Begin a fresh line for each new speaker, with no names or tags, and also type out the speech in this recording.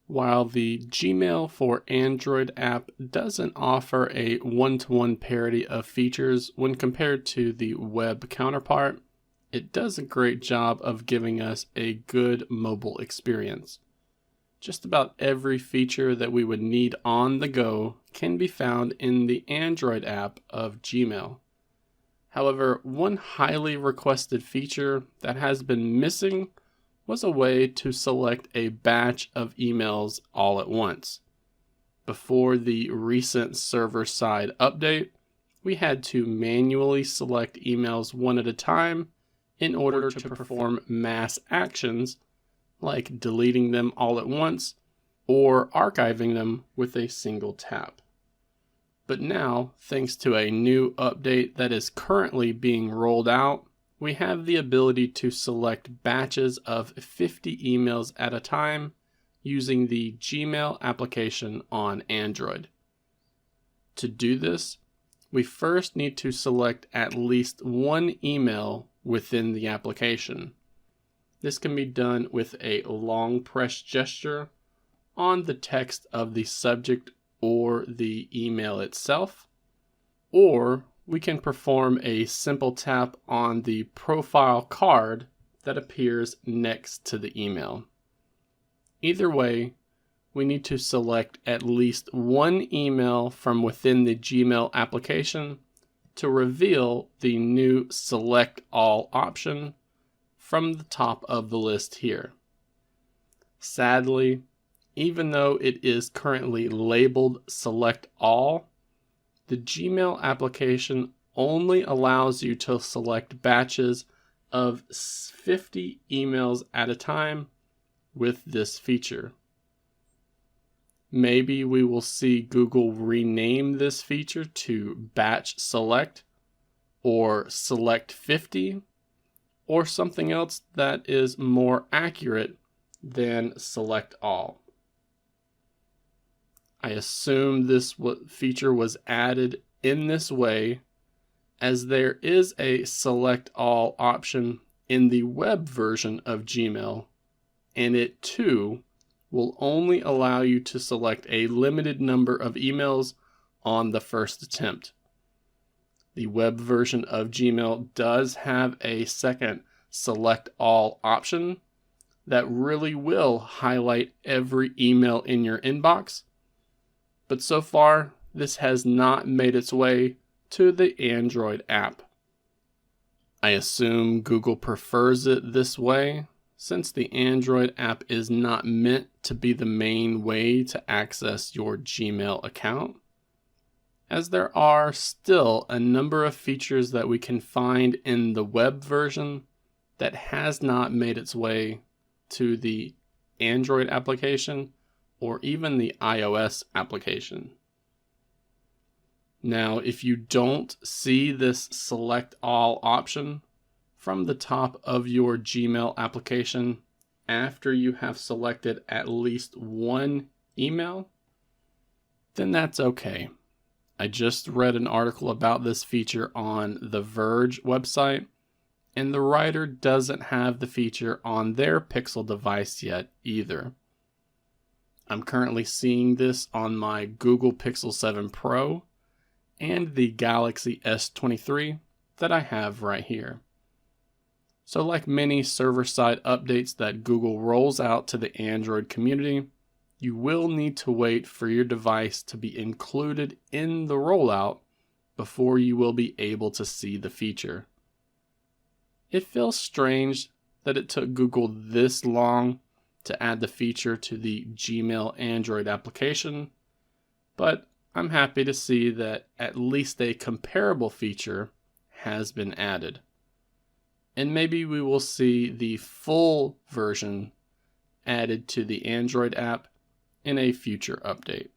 While the Gmail for Android app doesn't offer a one-to-one parity of features when compared to the web counterpart, it does a great job of giving us a good mobile experience. Just about every feature that we would need on the go can be found in the Android app of Gmail. However, one highly requested feature that has been missing was a way to select a batch of emails all at once. Before the recent server-side update, we had to manually select emails one at a time in order to perform mass actions like deleting them all at once or archiving them with a single tap. But now, thanks to a new update that is currently being rolled out, we have the ability to select batches of 50 emails at a time using the Gmail application on Android. To do this, we first need to select at least one email within the application. This can be done with a long press gesture on the text of the subject or the email itself, or we can perform a simple tap on the profile card that appears next to the email. Either way, we need to select at least one email from within the Gmail application to reveal the new Select All option from the top of the list here. Sadly, even though it is currently labeled Select All, the Gmail application only allows you to select batches of 50 emails at a time with this feature. Maybe we will see Google rename this feature to Batch Select or Select 50 or something else that is more accurate than Select All. I assume this feature was added in this way as there is a Select All option in the web version of Gmail, and it too will only allow you to select a limited number of emails on the first attempt. The web version of Gmail does have a second Select All option that really will highlight every email in your inbox. But so far, this has not made its way to the Android app. I assume Google prefers it this way, since the Android app is not meant to be the main way to access your Gmail account, as there are still a number of features that we can find in the web version that has not made its way to the Android application or even the iOS application. Now, if you don't see this Select All option from the top of your Gmail application after you have selected at least one email, then that's okay. I just read an article about this feature on the Verge website, and the writer doesn't have the feature on their Pixel device yet either. I'm currently seeing this on my Google Pixel 7 Pro and the Galaxy S23 that I have right here. So like many server-side updates that Google rolls out to the Android community, you will need to wait for your device to be included in the rollout before you will be able to see the feature. It feels strange that it took Google this long to add the feature to the Gmail Android application, but I'm happy to see that at least a comparable feature has been added. And maybe we will see the full version added to the Android app in a future update.